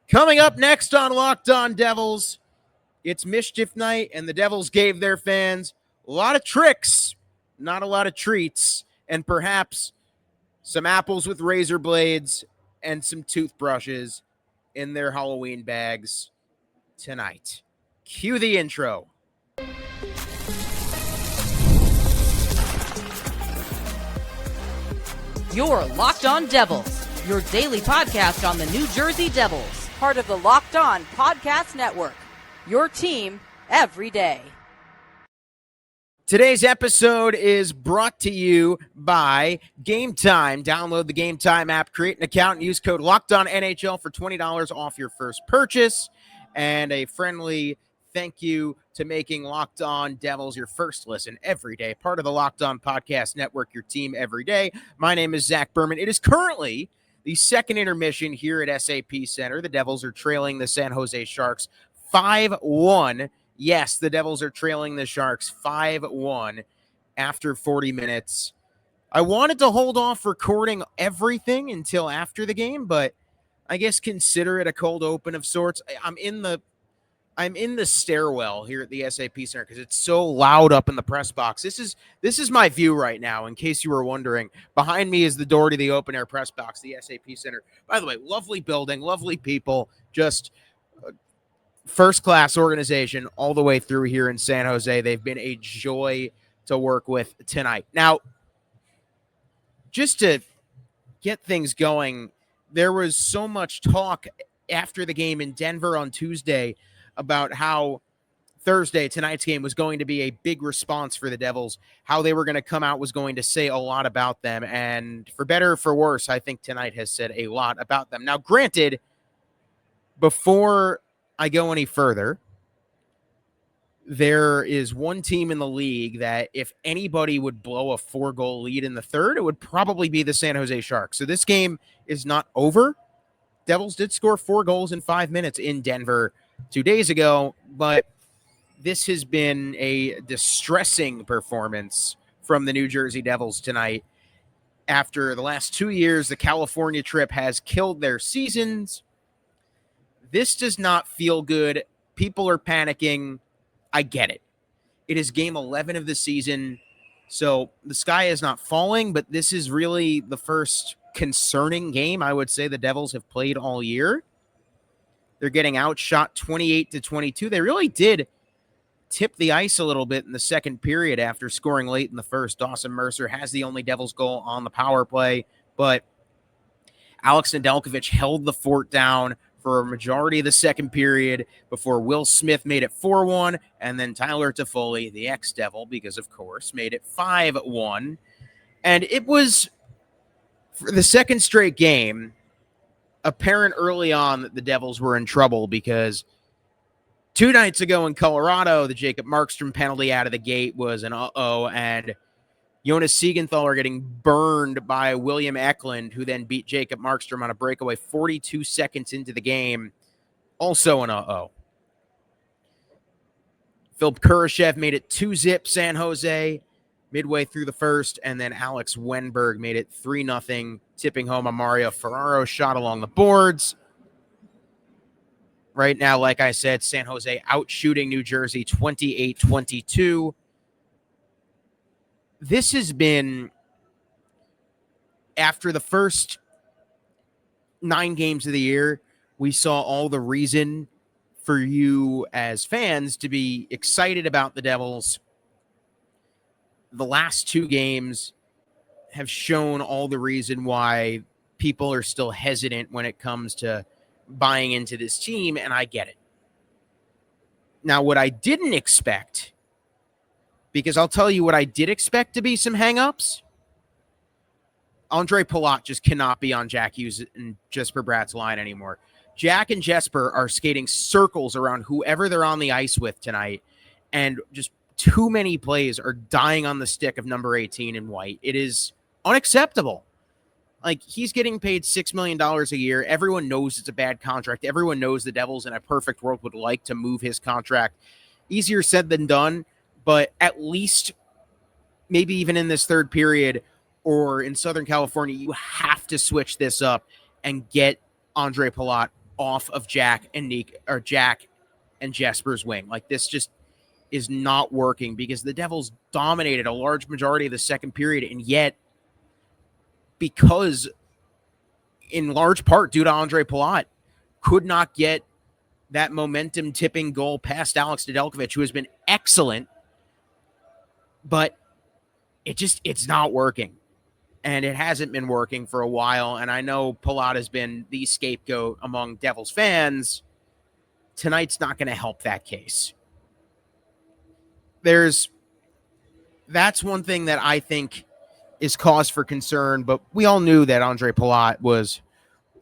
Coming up next on Locked On Devils, it's Mischief Night, and the Devils gave their fans a lot of tricks, not a lot of treats, and perhaps some apples with razor blades and some toothbrushes in their Halloween bags tonight. Cue the intro. You're Locked On Devils, your daily podcast on the New Jersey Devils, part of the Locked On Podcast Network, your team every day. Today's episode is brought to you by Game Time. Download the Game Time app, create an account, and use code LOCKEDONNHL for $20 off your first purchase. And a friendly thank you to making Locked On Devils your first listen every day. Part of the Locked On Podcast Network, your team every day. My name is Zach Berman. It is currently the second intermission here at SAP Center. The Devils are trailing the San Jose Sharks 5-1. Yes, the Devils are trailing the Sharks 5-1 after 40 minutes. I wanted to hold off recording everything until after the game, but I guess consider it a cold open of sorts. I'm in the stairwell here at the SAP Center because it's so loud up in the press box. This is my view right now, in case you were wondering. Behind me is the door to the open air press box, the SAP Center. By the way, lovely building, lovely people, just first-class organization all the way through here in San Jose. They've been a joy to work with tonight. Now, just to get things going, there was so much talk after the game in Denver on Tuesday about how Thursday, tonight's game, was going to be a big response for the Devils, how they were going to come out was going to say a lot about them, and for better or for worse, I think tonight has said a lot about them. Now, granted, before I go any further, there is one team in the league that if anybody would blow a 4-goal lead in the third, it would probably be the San Jose Sharks. So this game is not over. Devils did score 4 goals in 5 minutes in Denver 2 days ago, but this has been a distressing performance from the New Jersey Devils tonight. After the last 2 years, the California trip has killed their seasons. This does not feel good. People are panicking. I get it. It is game 11 of the season, so the sky is not falling, but this is really the first concerning game I would say the Devils have played all year. They're getting outshot 28-22. They really did tip the ice a little bit in the second period after scoring late in the first. Dawson Mercer has the only Devils goal on the power play, but Alex Nedeljkovic held the fort down for a majority of the second period before Will Smith made it 4-1, and then Tyler Toffoli, the ex-Devil, because of course, made it 5-1. And it was, for the second straight game, apparent early on that the Devils were in trouble because 2 nights ago in Colorado, the Jacob Markstrom penalty out of the gate was an uh-oh, and Jonas Siegenthaler getting burned by William Eklund, who then beat Jacob Markstrom on a breakaway 42 seconds into the game. Also an uh-oh. Philip Kurashev made it 2-zip San Jose midway through the first, and then Alex Wenberg made it 3-0, tipping home a Mario Ferraro shot along the boards. Right now, like I said, San Jose outshooting New Jersey 28-22. This has been, after the first 9 games of the year, we saw all the reason for you as fans to be excited about the Devils. The last 2 games have shown all the reason why people are still hesitant when it comes to buying into this team, and I get it. Now, what I didn't expect, because I'll tell you what I did expect to be some hang-ups. Andre Palat just cannot be on Jack Hughes and Jesper Bratt's line anymore. Jack and Jesper are skating circles around whoever they're on the ice with tonight, and just too many plays are dying on the stick of number 18 in white. It is unacceptable. Like, he's getting paid $6 million a year. Everyone knows it's a bad contract. Everyone knows the Devils in a perfect world would like to move his contract. Easier said than done. But at least, maybe even in this third period or in Southern California, you have to switch this up and get Andre Palat off of Jack and Jesper's wing. Like, this just is not working because the Devils dominated a large majority of the second period, and yet, because in large part due to Andre Palat, could not get that momentum tipping goal past Alex Nedeljkovic, who has been excellent, but it's not working. And it hasn't been working for a while. And I know Palat has been the scapegoat among Devils fans. Tonight's not going to help that case. That's one thing that I think is cause for concern, but we all knew that Andre Palat was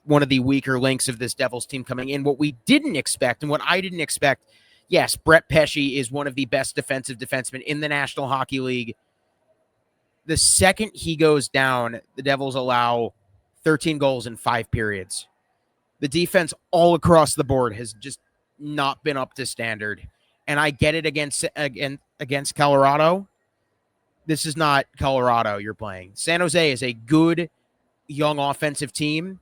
one of the weaker links of this Devils team coming in. What we didn't expect, and what I didn't expect, yes, Brett Pesce is one of the best defensive defensemen in the National Hockey League. The second he goes down, the Devils allow 13 goals in 5 periods. The defense all across the board has just not been up to standard. And I get it against Colorado. This is not Colorado you're playing. San Jose is a good, young offensive team.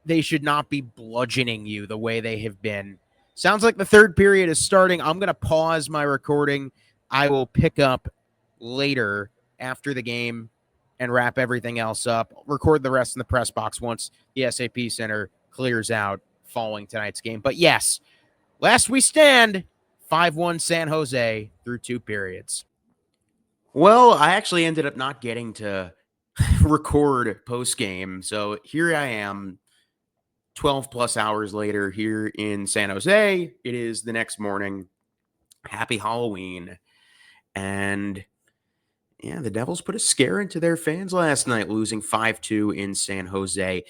They should not be bludgeoning you the way they have been. Sounds like the third period is starting. I'm going to pause my recording. I will pick up later after the game and wrap everything else up. Record the rest in the press box once the SAP Center clears out following tonight's game. But yes, last we stand, 5-1 San Jose through 2 periods. Well, I actually ended up not getting to record post-game. So here I am 12 plus hours later here in San Jose. It is the next morning. Happy Halloween. And yeah, the Devils put a scare into their fans last night, losing 5-2 in San Jose.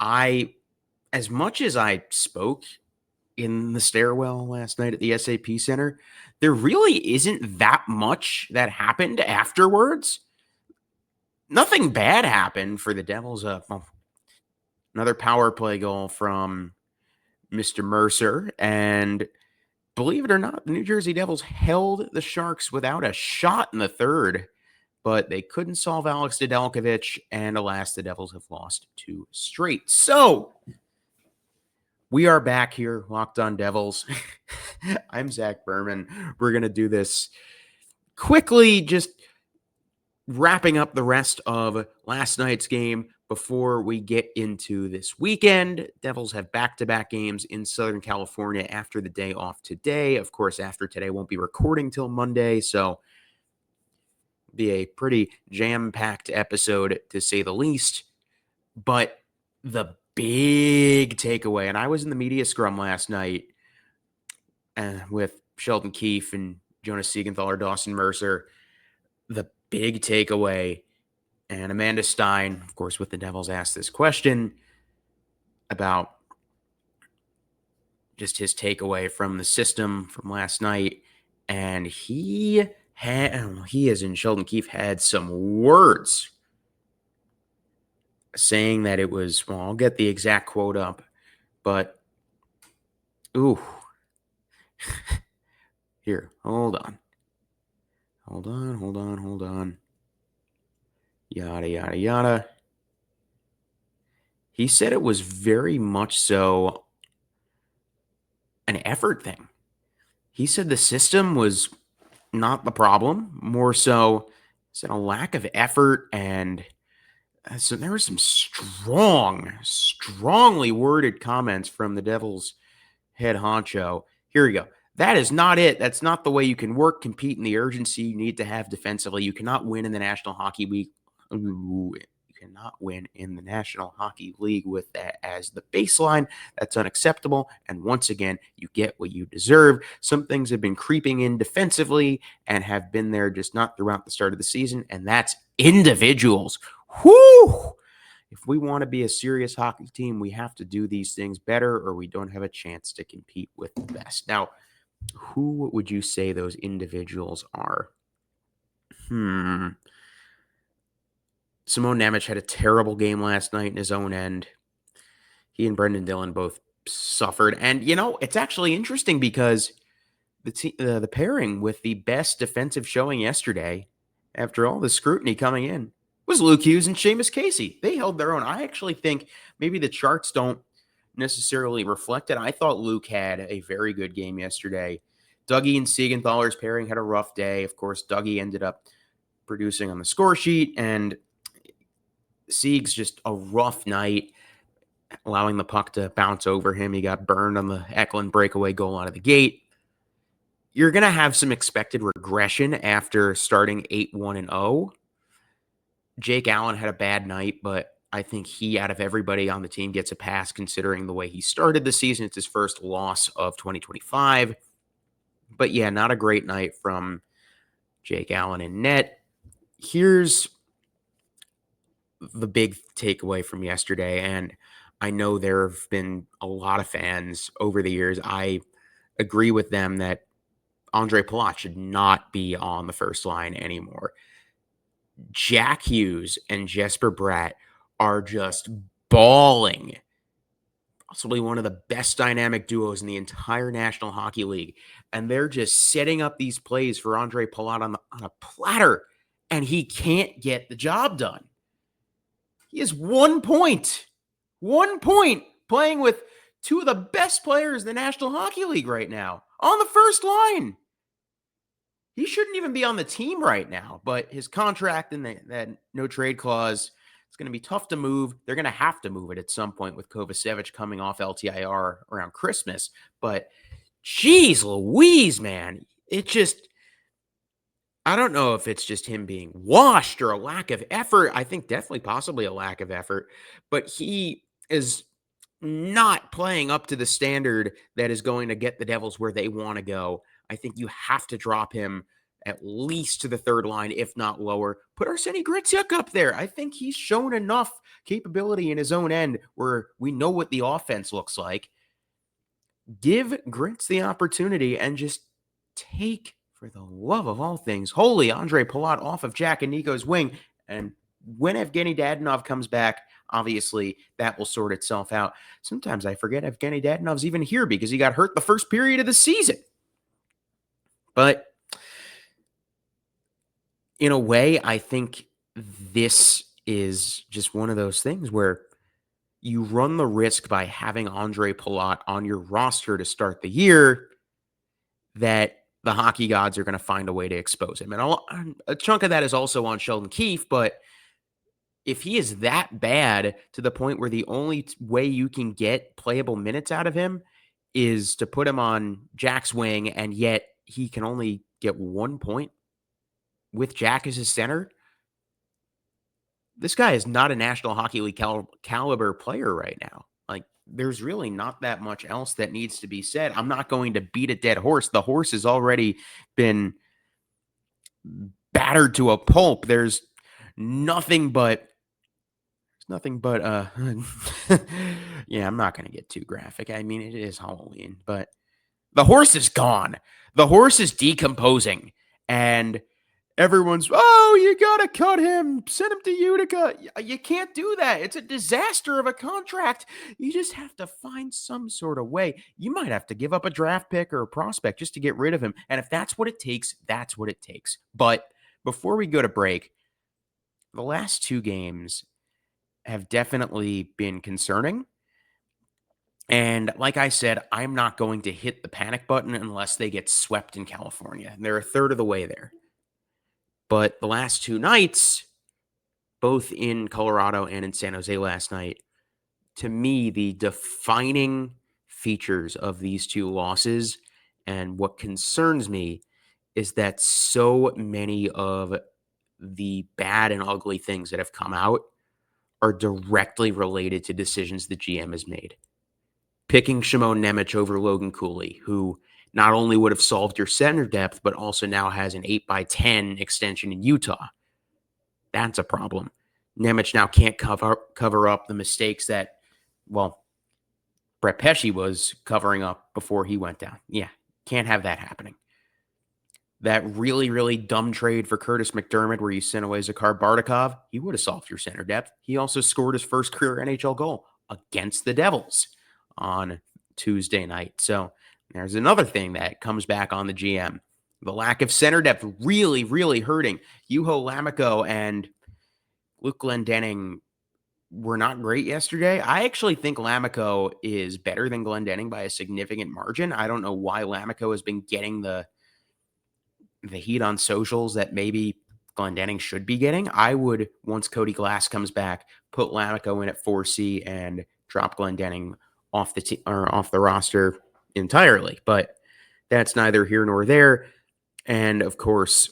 As much as I spoke in the stairwell last night at the SAP Center, there really isn't that much that happened afterwards. Nothing bad happened for the Devils. Another power play goal from Mr. Mercer. And believe it or not, the New Jersey Devils held the Sharks without a shot in the third, but they couldn't solve Alex Nedeljkovic, and alas, the Devils have lost 2 straight. So we are back here, Locked On Devils. I'm Zach Berman. We're going to do this quickly, just wrapping up the rest of last night's game before we get into this weekend. Devils have back-to-back games in Southern California after the day off today. Of course, after today, won't be recording till Monday, so be a pretty jam-packed episode, to say the least. But the big takeaway, and I was in the media scrum last night with Sheldon Keefe and Jonas Siegenthaler, Dawson Mercer. The big takeaway, and Amanda Stein, of course, with the Devils, asked this question about just his takeaway from the system from last night, and he, as in Sheldon Keefe, had some words saying that it was, well, I'll get the exact quote up, but, ooh, here, hold on. Yada, yada, yada. He said it was very much so an effort thing. He said the system was not the problem, more so said a lack of effort, and so there were some strongly worded comments from the Devils head honcho. Here we go. That is not it. That's not the way you can work, compete in the urgency you need to have defensively. You cannot win in the National Hockey League. You cannot win in the National Hockey League with that as the baseline. That's unacceptable. And once again, you get what you deserve. Some things have been creeping in defensively and have been there, just not throughout the start of the season. And that's individuals. Whoo! If we want to be a serious hockey team, we have to do these things better, or we don't have a chance to compete with the best. Now, who would you say those individuals are? Simone Nemec had a terrible game last night in his own end. He and Brendan Dillon both suffered. And, it's actually interesting because the pairing with the best defensive showing yesterday, after all the scrutiny coming in, was Luke Hughes and Seamus Casey. They held their own. I actually think maybe the charts don't necessarily reflected. I thought Luke had a very good game yesterday. Dougie and Siegenthaler's pairing had a rough day. Of course, Dougie ended up producing on the score sheet, and Sieg's just a rough night, allowing the puck to bounce over him. He got burned on the Eklund breakaway goal out of the gate. You're going to have some expected regression after starting 8-1-0. Jake Allen had a bad night, but I think he, out of everybody on the team, gets a pass considering the way he started the season. It's his first loss of 2025. But yeah, not a great night from Jake Allen in net. Here's the big takeaway from yesterday, and I know there have been a lot of fans over the years. I agree with them that Andre Palat should not be on the first line anymore. Jack Hughes and Jesper Bratt are just balling. Possibly one of the best dynamic duos in the entire National Hockey League. And they're just setting up these plays for Andre Palat on a platter, and he can't get the job done. He has 1 point. 1 point playing with two of the best players in the National Hockey League right now on the first line. He shouldn't even be on the team right now, but his contract and that no trade clause, it's going to be tough to move. They're going to have to move it at some point with Kovacevic coming off LTIR around Christmas. But geez Louise, man, it just, I don't know if it's just him being washed or a lack of effort. I think definitely possibly a lack of effort, but he is not playing up to the standard that is going to get the Devils where they want to go. I think you have to drop him at least to the third line, if not lower. Put Arseny Gritsyuk up there. I think he's shown enough capability in his own end where we know what the offense looks like. Give Grits the opportunity and just take, for the love of all things, holy Andre Palat off of Jack and Nico's wing. And when Evgeny Dadonov comes back, obviously that will sort itself out. Sometimes I forget Evgeny Dadonov's even here because he got hurt the first period of the season. But in a way, I think this is just one of those things where you run the risk by having Andre Palat on your roster to start the year that the hockey gods are going to find a way to expose him. And a chunk of that is also on Sheldon Keefe, but if he is that bad to the point where the only way you can get playable minutes out of him is to put him on Jack's wing, and yet he can only get 1 point with Jack as his center, this guy is not a National Hockey League caliber player right now. Like, there's really not that much else that needs to be said. I'm not going to beat a dead horse. The horse has already been battered to a pulp. There's nothing but yeah, I'm not going to get too graphic. I mean, it is Halloween, but the horse is gone. The horse is decomposing, and everyone's, oh, you got to cut him. Send him to Utica. You can't do that. It's a disaster of a contract. You just have to find some sort of way. You might have to give up a draft pick or a prospect just to get rid of him. And if that's what it takes, that's what it takes. But before we go to break, the last two games have definitely been concerning. And like I said, I'm not going to hit the panic button unless they get swept in California. And they're a third of the way there. But the last two nights, both in Colorado and in San Jose last night, to me, the defining features of these two losses and what concerns me is that so many of the bad and ugly things that have come out are directly related to decisions the GM has made. Picking Shimon Nemec over Logan Cooley, who not only would have solved your center depth, but also now has an 8x10 extension in Utah. That's a problem. Nemec now can't cover up the mistakes that, well, Brett Pesce was covering up before he went down. Yeah, can't have that happening. That really, really dumb trade for Curtis McDermott where you sent away Zakhar Bardakov, he would have solved your center depth. He also scored his first career NHL goal against the Devils on Tuesday night. So there's another thing that comes back on the GM. The lack of center depth really, really hurting. Juho Lammikko and Luke Glendening were not great yesterday. I actually think Lamico is better than Glendenning by a significant margin. I don't know why Lamico has been getting the heat on socials that maybe Glendenning should be getting. I would, once Cody Glass comes back, put Lamico in at 4C and drop Glendenning off the roster entirely. But that's neither here nor there. And of course,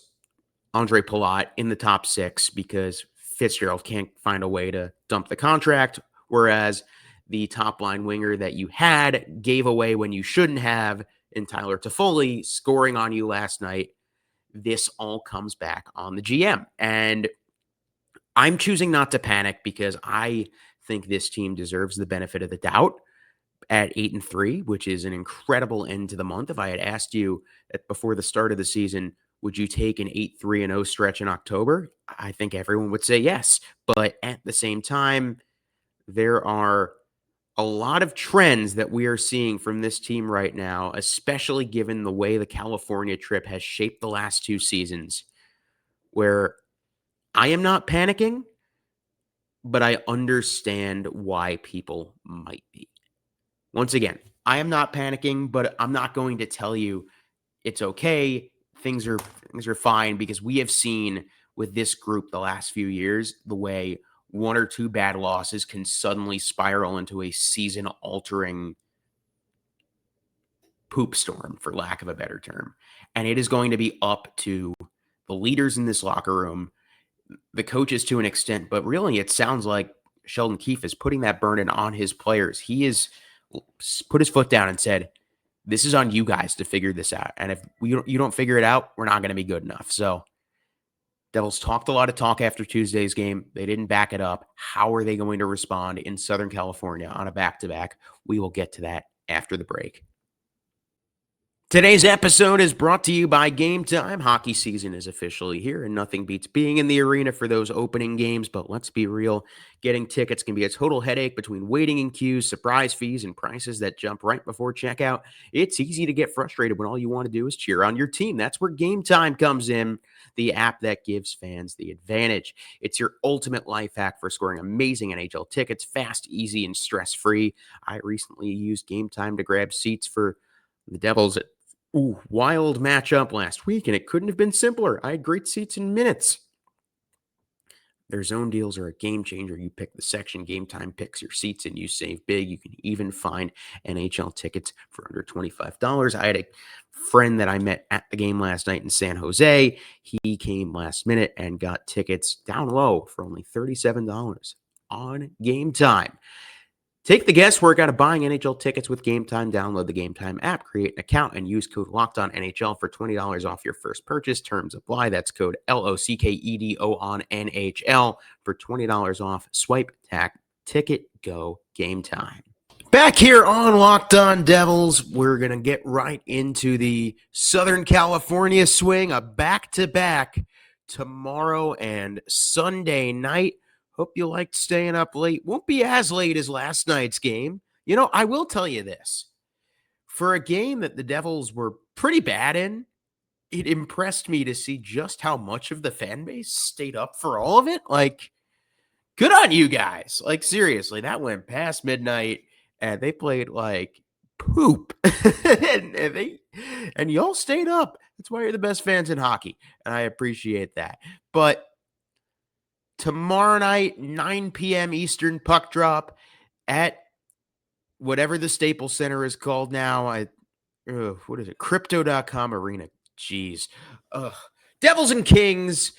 Andre Palat in the top 6 because Fitzgerald can't find a way to dump the contract, whereas the top line winger that you had gave away when you shouldn't have in Tyler Toffoli scoring on you last night. This all comes back on the GM. And I'm choosing not to panic because I think this team deserves the benefit of the doubt at 8-3, which is an incredible end to the month. If I had asked you before the start of the season, would you take an 8-3-0 stretch in October? I think everyone would say yes. But at the same time, there are a lot of trends that we are seeing from this team right now, especially given the way the California trip has shaped the last 2 seasons, where I am not panicking, but I understand why people might be. Once again, I am not panicking, but I'm not going to tell you it's okay. Things are fine, because we have seen with this group the last few years the way 1 or 2 bad losses can suddenly spiral into a season-altering poop storm, for lack of a better term. And it is going to be up to the leaders in this locker room, the coaches to an extent, but really it sounds like Sheldon Keefe is putting that burden on his players. He has put his foot down and said, this is on you guys to figure this out. And if you don't figure it out, we're not going to be good enough. So Devils talked a lot of talk after Tuesday's game. They didn't back it up. How are they going to respond in Southern California on a back-to-back? We will get to that after the break. Today's episode is brought to you by Game Time. Hockey season is officially here, and nothing beats being in the arena for those opening games. But let's be real, getting tickets can be a total headache between waiting in queues, surprise fees, and prices that jump right before checkout. It's easy to get frustrated when all you want to do is cheer on your team. That's where Game Time comes in, the app that gives fans the advantage. It's your ultimate life hack for scoring amazing NHL tickets, fast, easy, and stress-free. I recently used Game Time to grab seats for the Devils at wild matchup last week, and it couldn't have been simpler. I had great seats in minutes. Their zone deals are a game changer. You pick the section, Game Time picks your seats, and you save big. You can even find NHL tickets for under $25. I had a friend that I met at the game last night in San Jose. He came last minute and got tickets down low for only $37 on Game Time. Take the guesswork out of buying NHL tickets with Game Time. Download the Game Time app, create an account, and use code LOCKEDONNHL for $20 off your first purchase. Terms apply. That's code LOCKEDO on NHL for $20 off. Swipe, tack, ticket, go, Game Time. Back here on Locked On Devils, we're going to get right into the Southern California swing, a back-to-back tomorrow and Sunday night. Hope you liked staying up late. Won't be as late as last night's game. You know, I will tell you this. For a game that the Devils were pretty bad in, it impressed me to see just how much of the fan base stayed up for all of it. Like, good on you guys. Like, seriously, that went past midnight, and they played like poop. and y'all stayed up. That's why you're the best fans in hockey, and I appreciate that. But tomorrow night, 9 p.m. Eastern puck drop at whatever the Staples Center is called now. What is it? Crypto.com Arena. Jeez. Devils and Kings.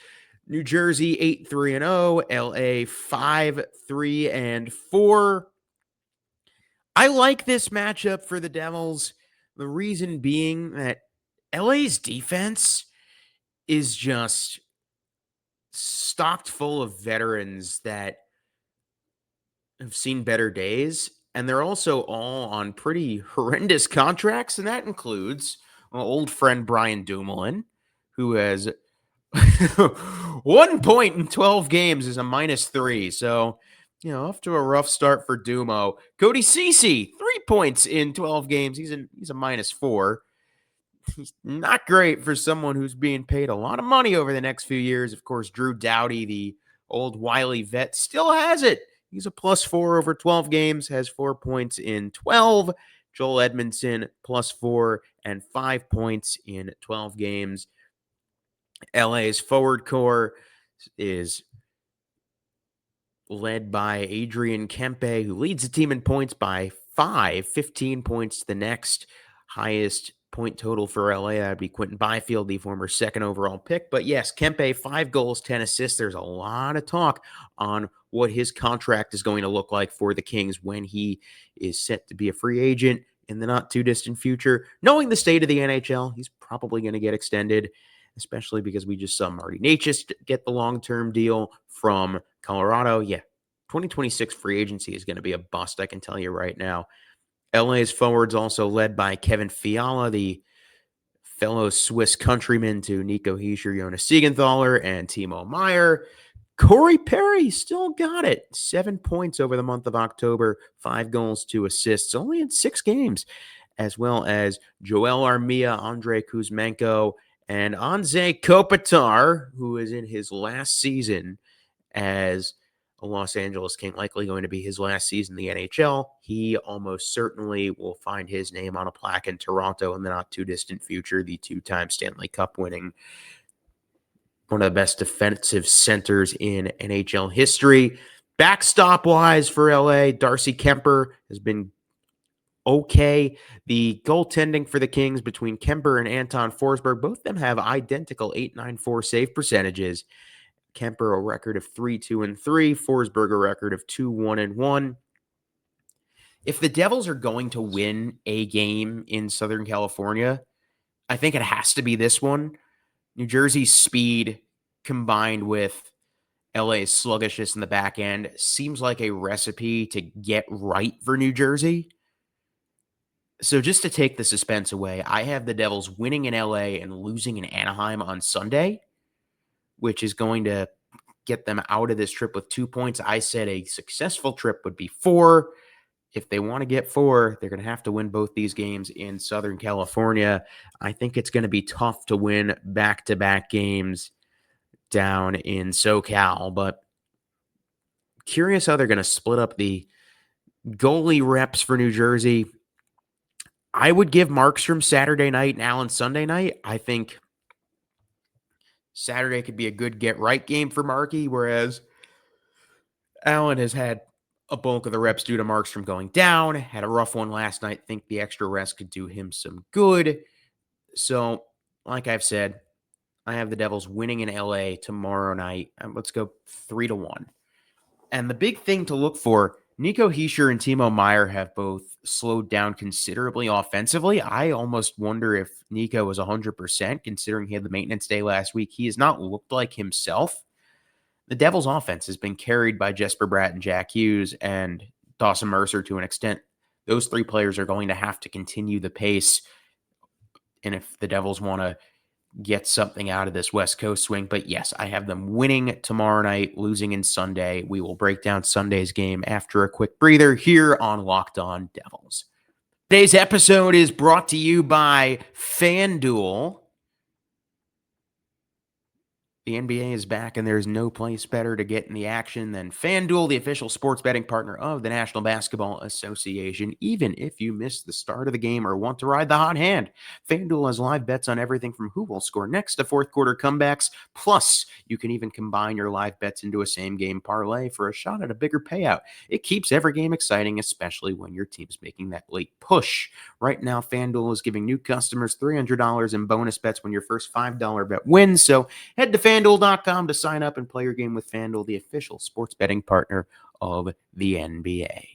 New Jersey 8-3-0. LA 5-3-4. I like this matchup for the Devils. The reason being that LA's defense is just stocked full of veterans that have seen better days, and they're also all on pretty horrendous contracts, and that includes my old friend Brian Dumoulin, who has 1 point in 12 games is a -3, so off to a rough start for Dumo. Cody Ceci, 3 points in 12 games, he's a -4. He's not great for someone who's being paid a lot of money over the next few years. Of course, Drew Doughty, the old wily vet, still has it. He's a +4 over 12 games, has 4 points in 12. Joel Edmondson, +4 and 5 points in 12 games. LA's forward core is led by Adrian Kempe, who leads the team in points by 15 points to the next highest point total for LA. That would be Quentin Byfield, the former second overall pick. But yes, Kempe, 5 goals, 10 assists. There's a lot of talk on what his contract is going to look like for the Kings when he is set to be a free agent in the not too distant future. Knowing the state of the NHL, he's probably going to get extended, especially because we just saw Marty Necas get the long-term deal from Colorado. Yeah, 2026 free agency is going to be a bust, I can tell you right now. LA's forwards also led by Kevin Fiala, the fellow Swiss countryman to Nico Hischier, Jonas Siegenthaler, and Timo Meier. Corey Perry still got it. 7 points over the month of October, 5 goals, 2 assists, only in 6 games, as well as Joel Armia, Andrei Kuzmenko, and Anze Kopitar, who is in his last season as a Los Angeles King, likely going to be his last season in the NHL. He almost certainly will find his name on a plaque in Toronto in the not too distant future. The 2-time Stanley Cup winning, one of the best defensive centers in NHL history. Backstop wise for LA, Darcy Kemper has been okay. The goaltending for the Kings between Kemper and Anton Forsberg, both of them have identical .894 save percentages. Kemper a record of 3-2-3, Forsberg a record of 2-1-1. If the Devils are going to win a game in Southern California, I think it has to be this one. New Jersey's speed combined with LA's sluggishness in the back end seems like a recipe to get right for New Jersey. So just to take the suspense away, I have the Devils winning in LA and losing in Anaheim on Sunday, which is going to get them out of this trip with 2 points. I said a successful trip would be 4. If they want to get 4, they're going to have to win both these games in Southern California. I think it's going to be tough to win back-to-back games down in SoCal, but curious how they're going to split up the goalie reps for New Jersey. I would give Markstrom Saturday night and Allen Sunday night. I think Saturday could be a good get-right game for Markey, whereas Allen has had a bulk of the reps due to Markstrom going down. Had a rough one last night. Think the extra rest could do him some good. So, like I've said, I have the Devils winning in LA tomorrow night. Let's go 3-1. And the big thing to look for, Nico Hischier and Timo Meier have both slowed down considerably offensively. I almost wonder if Nico was 100%, considering he had the maintenance day last week. He has not looked like himself. The Devils' offense has been carried by Jesper Bratt and Jack Hughes and Dawson Mercer to an extent. Those 3 players are going to have to continue the pace. And if the Devils want to get something out of this West Coast swing. But yes, I have them winning tomorrow night, losing in Sunday. We will break down Sunday's game after a quick breather here on Locked On Devils. Today's episode is brought to you by FanDuel. The NBA is back, and there's no place better to get in the action than FanDuel, the official sports betting partner of the National Basketball Association. Even if you missed the start of the game or want to ride the hot hand, FanDuel has live bets on everything from who will score next to fourth quarter comebacks. Plus, you can even combine your live bets into a same-game parlay for a shot at a bigger payout. It keeps every game exciting, especially when your team's making that late push. Right now, FanDuel is giving new customers $300 in bonus bets when your first $5 bet wins. So head to FanDuel.com to sign up and play your game with FanDuel, the official sports betting partner of the NBA.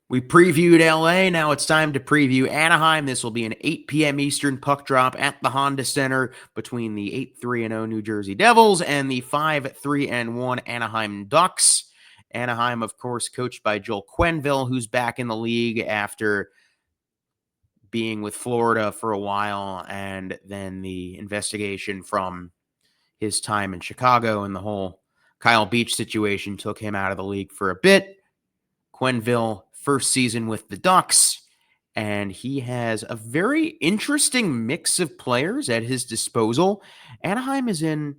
We previewed LA. Now it's time to preview Anaheim. This will be an 8 p.m. Eastern puck drop at the Honda Center between the 8-3-0 New Jersey Devils and the 5-3-1 Anaheim Ducks. Anaheim, of course, coached by Joel Quenneville, who's back in the league after being with Florida for a while, and then the investigation from his time in Chicago and the whole Kyle Beach situation took him out of the league for a bit. Quenneville, first season with the Ducks, and he has a very interesting mix of players at his disposal. Anaheim is in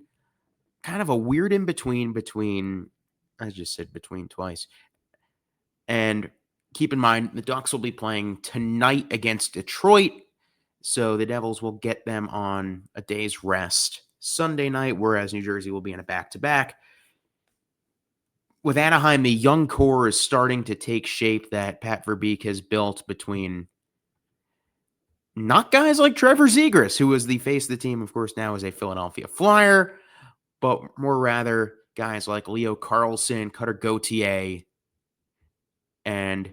kind of a weird in-between I just said between twice. And keep in mind, the Ducks will be playing tonight against Detroit. So the Devils will get them on a day's rest Sunday night, whereas New Jersey will be in a back-to-back. With Anaheim, the young core is starting to take shape that Pat Verbeek has built between not guys like Trevor Zegras, who was the face of the team, of course, now is a Philadelphia Flyer, but more rather guys like Leo Carlson, Cutter Gauthier, and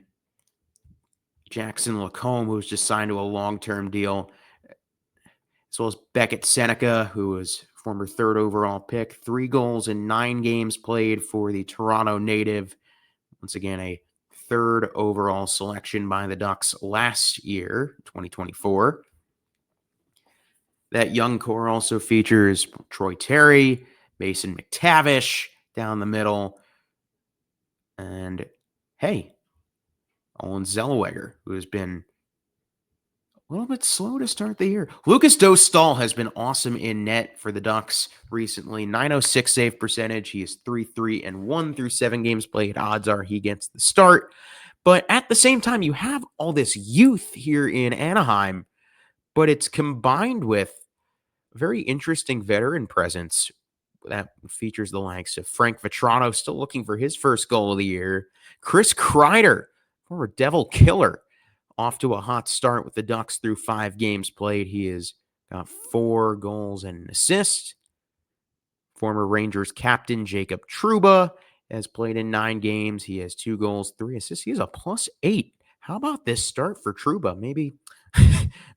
Jackson Lacombe, who's just signed to a long-term deal, as well as Beckett Seneca, who was former third overall pick, 3 goals in 9 games played for the Toronto native. Once again, a third overall selection by the Ducks last year, 2024. That young core also features Troy Terry, Mason McTavish down the middle, and hey, Olin Zellweger, who has been a little bit slow to start the year. Lucas Dostal has been awesome in net for the Ducks recently. .906 save percentage. He is 3-3-1 through 7 games played. Odds are he gets the start. But at the same time, you have all this youth here in Anaheim, but it's combined with a very interesting veteran presence that features the likes of Frank Vetrano, still looking for his first goal of the year. Chris Kreider, former Devil killer, off to a hot start with the Ducks through 5 games played. He has got 4 goals and an assist. Former Rangers captain Jacob Trouba has played in 9 games. He has 2 goals, 3 assists. He has a +8. How about this start for Trouba? Maybe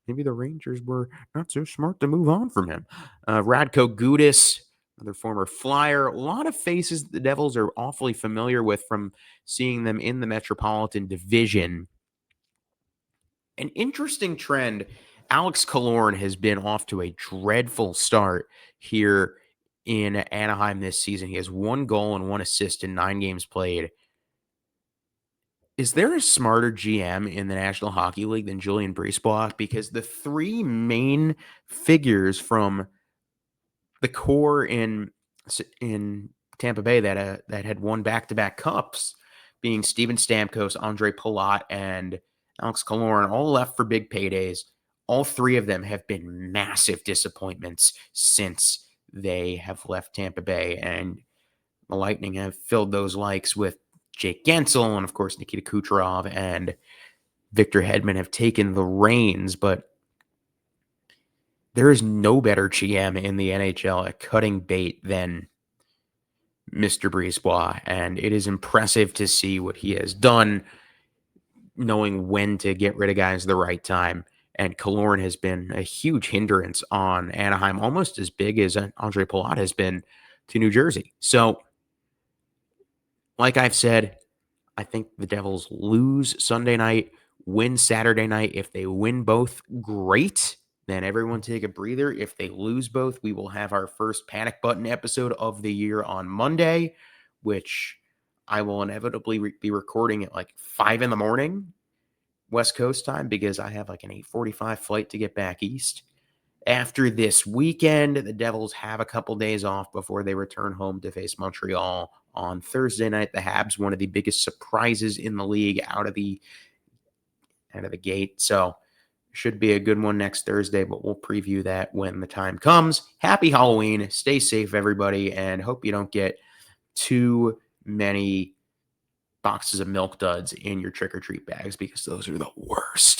the Rangers were not so smart to move on from him. Radko Gudas, another former Flyer. A lot of faces the Devils are awfully familiar with from seeing them in the Metropolitan Division. An interesting trend, Alex Killorn has been off to a dreadful start here in Anaheim this season. He has 1 goal and 1 assist in 9 games played. Is there a smarter GM in the National Hockey League than Julien Brisebois? Because the 3 main figures from the core in Tampa Bay that had won back-to-back cups, being Steven Stamkos, Andre Palat, and Alex Killorn, all left for big paydays. All 3 of them have been massive disappointments since they have left Tampa Bay, and the Lightning have filled those likes with Jake Gensel, and of course Nikita Kucherov and Victor Hedman have taken the reins, but there is no better GM in the NHL at cutting bait than Mr. Brisebois, and it is impressive to see what he has done, knowing when to get rid of guys at the right time. And Killorn has been a huge hindrance on Anaheim, almost as big as Andre Palat has been to New Jersey. So, like I've said, I think the Devils lose Sunday night, win Saturday night. If they win both, great. Then everyone take a breather. If they lose both, we will have our first panic button episode of the year on Monday, which I will inevitably be recording at like 5 in the morning West Coast time because I have like an 8:45 flight to get back east. After this weekend, the Devils have a couple days off before they return home to face Montreal on Thursday night. The Habs, one of the biggest surprises in the league out of the gate. So should be a good one next Thursday, but we'll preview that when the time comes. Happy Halloween. Stay safe, everybody, and hope you don't get too many boxes of Milk Duds in your trick-or-treat bags because those are the worst.